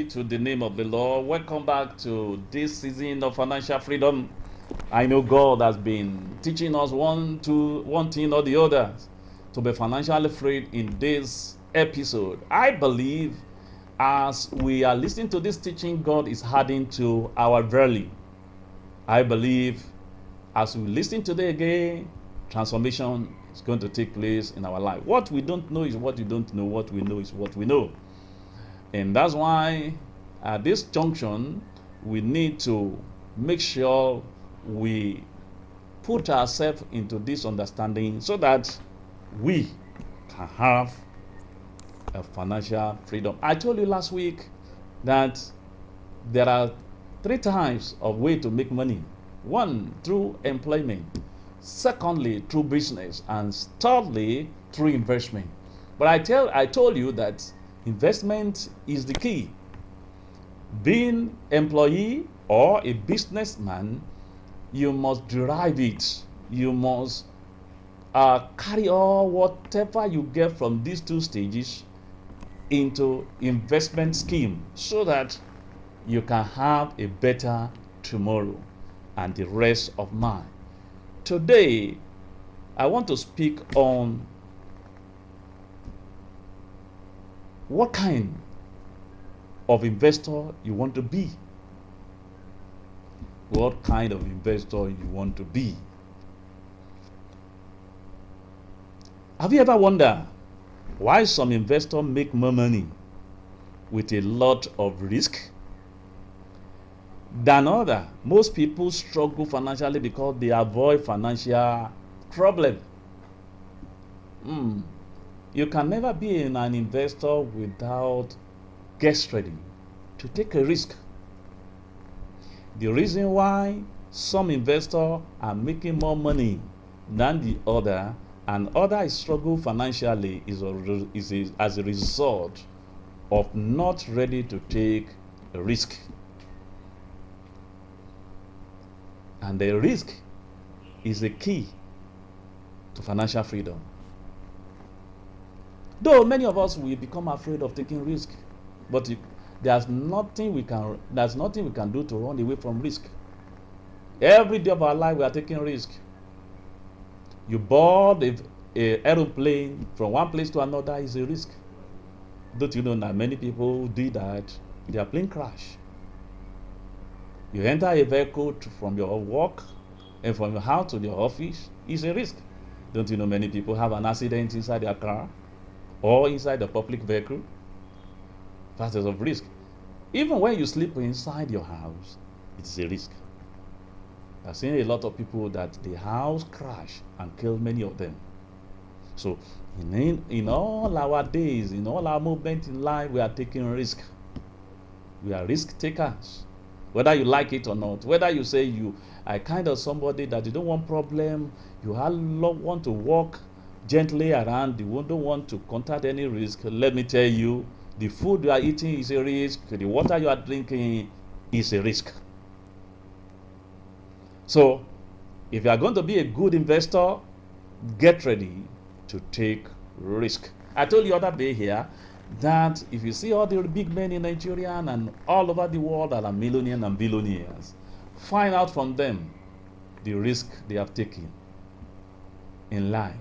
be to the name of the Lord. Welcome back to this season of financial freedom. I know God has been teaching us one thing or the other to be financially free in this episode. I believe as we are listening to this teaching, God is adding to our value. I believe as we listen today again, transformation is going to take place in our life. What we don't know is what we don't know. What we know is what we know. And that's why at this junction, we need to make sure we put ourselves into this understanding so that we can have a financial freedom. I told you last week that there are 3 types of way to make money. One, through employment. Secondly, through business. And thirdly, through investment. But I told you that investment is the key. Being employee or a businessman, you must derive it. You must carry all whatever you get from these 2 stages into investment scheme so that you can have a better tomorrow and the rest of mine. Today, I want to speak on what kind of investor you want to be. What kind of investor you want to be. Have you ever wondered why some investors make more money with a lot of risk than others? Most people struggle financially because they avoid financial problem. You can never be an investor without get ready to take a risk. The reason why some investors are making more money than the other and others struggle financially is as a result of not ready to take a risk. And the risk is the key to financial freedom. Though many of us will become afraid of taking risk, but there's nothing we can do to run away from risk. Every day of our life we are taking risk. You board a aeroplane from one place to another is a risk. Don't you know that many people do that? Their plane crash. You enter a vehicle from your work and from your house to your office is a risk. Don't you know many people have an accident inside their car or inside the public vehicle? That is of risk. Even when you sleep inside your house, it's a risk. I've seen a lot of people that the house crash and kill many of them. So in all our days, in all our movement in life, we are taking risk. We are risk takers. Whether you like it or not, whether you say you are kind of somebody that you don't want problem, you want to walk gently around, you don't want to contact any risk, let me tell you, the food you are eating is a risk, the water you are drinking is a risk. So, if you are going to be a good investor, get ready to take risk. I told you the other day here that if you see all the big men in Nigeria and all over the world that are millionaires and billionaires, find out from them the risk they have taken in life.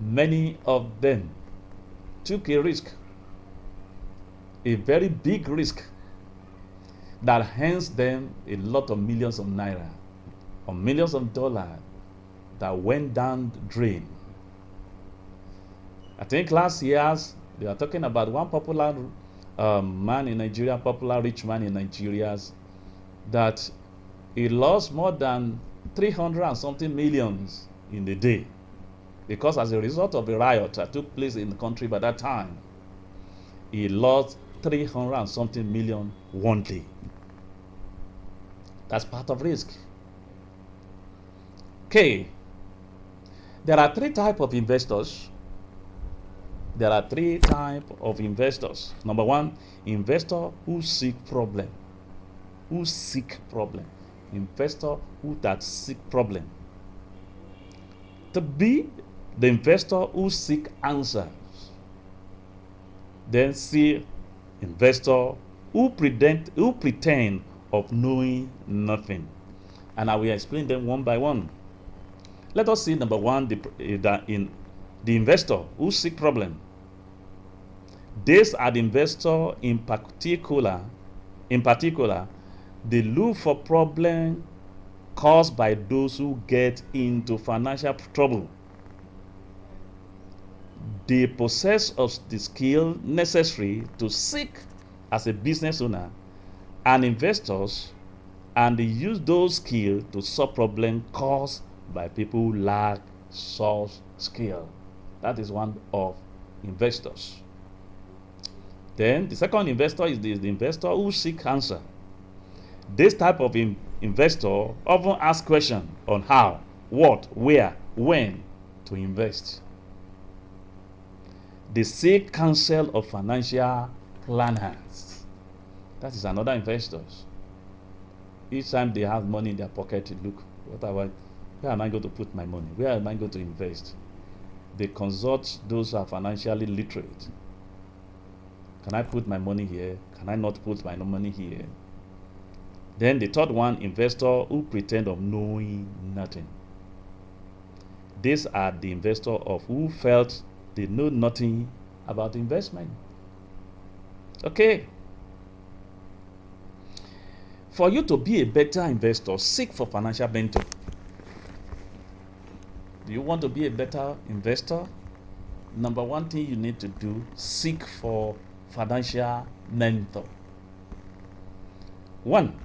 Many of them took a risk, a very big risk, that hands them a lot of millions of naira or millions of dollars that went down the drain. I think last year they were talking about one popular man in Nigeria, popular rich man in Nigeria, that he lost more than 300 and something millions in a day because as a result of a riot that took place in the country by that time, he lost 300 and something million one day. That's part of risk. Okay. There are 3 types of investors. Number 1, investor who seek problem. Investor who that seek problem. To be the investor who seek answers. Then C, investor who pretend of knowing nothing. And I will explain them one by one. Let us see number one, the investor who seek problem. These are the investor in particular, they look for problem caused by those who get into financial trouble. They possess of the skill necessary to seek as a business owner and investors, and they use those skills to solve problems caused by people who lack such skill. That is one of investors. Then the second investor is the investor who seek answer. This type of investor often asks questions on how, what, where, when to invest. They seek counsel of financial planners. That is another investor. Each time they have money in their pocket, to look, where am I going to put my money? Where am I going to invest? They consult those who are financially literate. Can I put my money here? Can I not put my money here? Then the third one, investor who pretend of knowing nothing. These are the investor of who felt they know nothing about investment. Okay. For you to be a better investor, seek for financial mentor. Do you want to be a better investor? Number one thing you need to do, seek for financial mentor. One,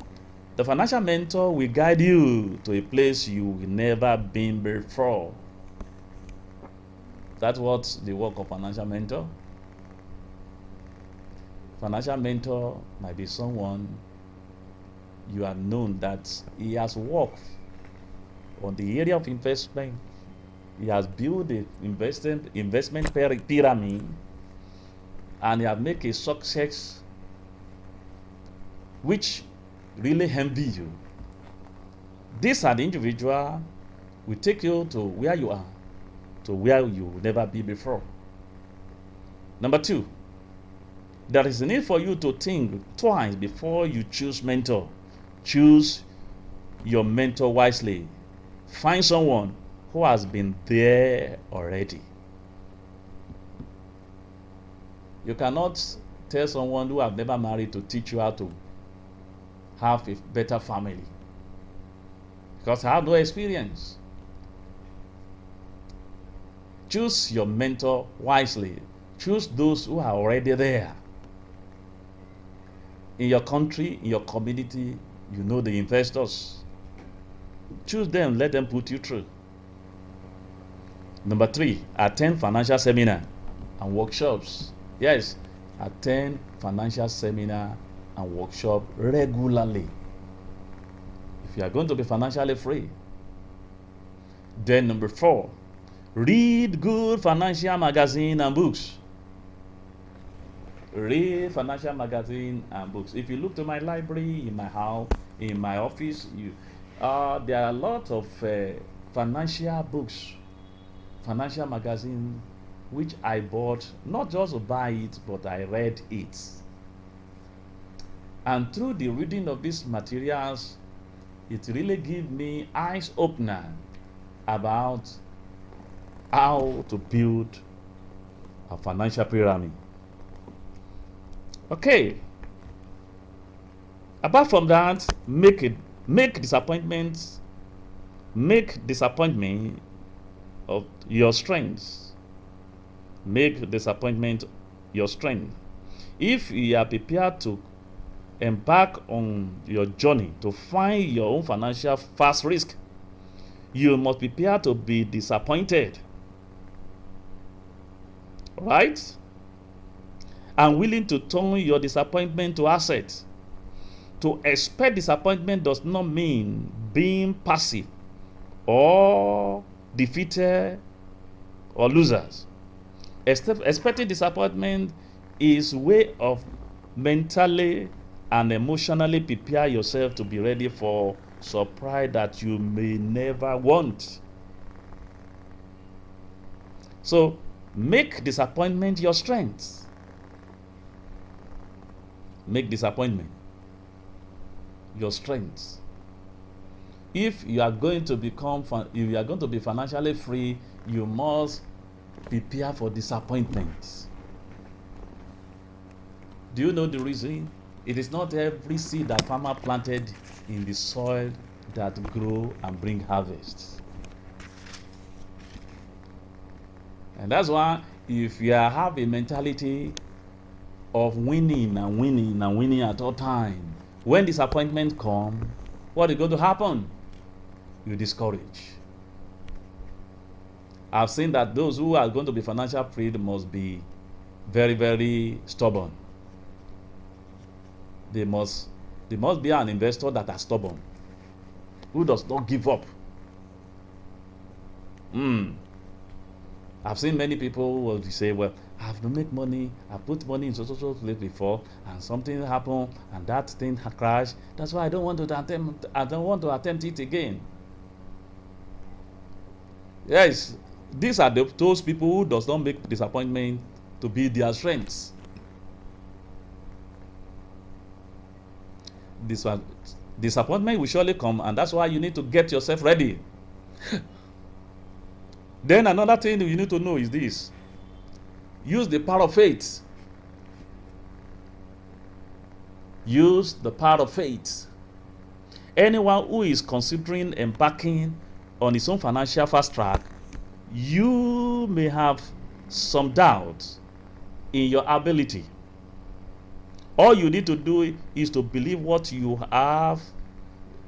the financial mentor will guide you to a place you will never been before. That's what the work of financial mentor. Financial mentor might be someone you have known that he has worked on the area of investment. He has built the investment pyramid, and he has made a success which really envy you. These are the individual will take you to where you are, to where you will never be before. Number two, there is a need for you to think twice before you choose mentor. Choose your mentor wisely. Find someone who has been there already. You cannot tell someone who have never married to teach you how to have a better family, because I have no experience. Choose your mentor wisely. Choose those who are already there. In your country, in your community, you know the investors. Choose them, let them put you through. Number three, attend financial seminar and workshops. Yes, attend financial seminar and workshop regularly if you are going to be financially free. Then number four, read good financial magazine and books. Read financial magazine and books. If you look to my library, in my house, in my office, there are a lot of financial books, financial magazine, which I bought, not just to buy it, but I read it. And through the reading of these materials, it really gives me eyes opener about how to build a financial pyramid. Okay. Apart from that, make disappointment of your strengths. Make disappointment your strength. If you are prepared to embark on your journey to find your own financial fast risk, you must prepare to be disappointed. Right? And willing to turn your disappointment to asset. To expect disappointment does not mean being passive or defeated or losers. Expecting disappointment is a way of mentally and emotionally prepare yourself to be ready for surprise that you may never want. So make disappointment your strength. make disappointment your strength. If you are going to be financially free, you must prepare for disappointment. Do you know the reason? It is not every seed that farmer planted in the soil that grow and bring harvest. And that's why if you have a mentality of winning and winning and winning at all time, when disappointment comes, what is going to happen? You discourage. I've seen that those who are going to be financial free must be very, very stubborn. They must be an investor that are stubborn, who does not give up. I've seen many people who will say, well, I have to make money, I put money in so place before, and something happened, and that thing crashed. That's why I don't want to attempt it again. Yes, these are those people who does not make disappointment to be their strengths. Disappointment will surely come, and that's why you need to get yourself ready. Then another thing you need to know is this: use the power of faith. Use the power of faith. Anyone who is considering embarking on his own financial fast track, you may have some doubt in your ability. All you need to do is to believe what you have.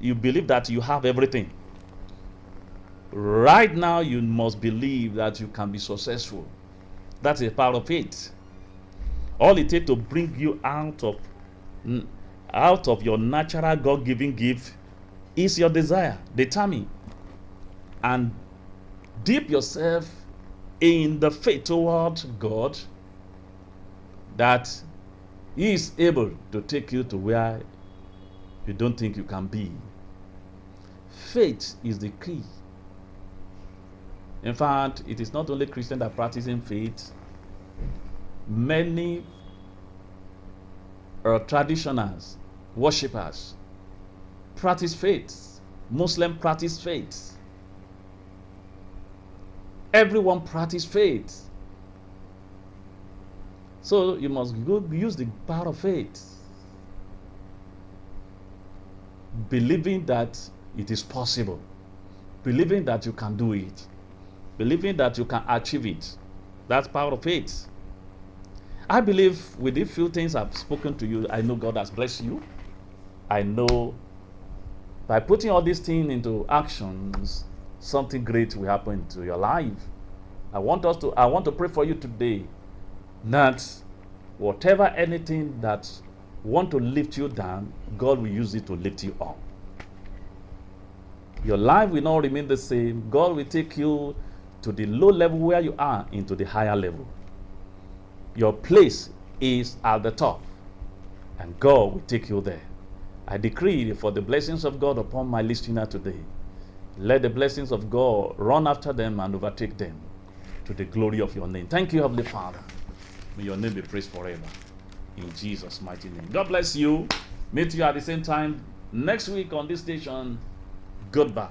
You believe that you have everything. Right now, you must believe that you can be successful. That's a part of it. All it takes to bring you out of your natural God-given gift is your desire. Determine and dip yourself in the faith toward God that He is able to take you to where you don't think you can be. Faith is the key. In fact, it is not only Christians that practice in faith. Many traditionals, worshippers practice faith. Muslims practice faith. Everyone practice faith. So you must use the power of faith, believing that it is possible, believing that you can do it, believing that you can achieve it. That's power of faith. I believe with the few things I've spoken to you, I know God has blessed you. I know by putting all these things into actions, something great will happen to your life. I want to pray for you today that whatever anything that want to lift you down, God will use it to lift you up. Your life will not remain the same. God will take you to the low level where you are into the higher level. Your place is at the top, and God will take you there. I decree for the blessings of God upon my listener today. Let the blessings of God run after them and overtake them to the glory of your name. Thank you, Heavenly Father. May your name be praised forever. In Jesus' mighty name. God bless you. Meet you at the same time next week on this station. Goodbye.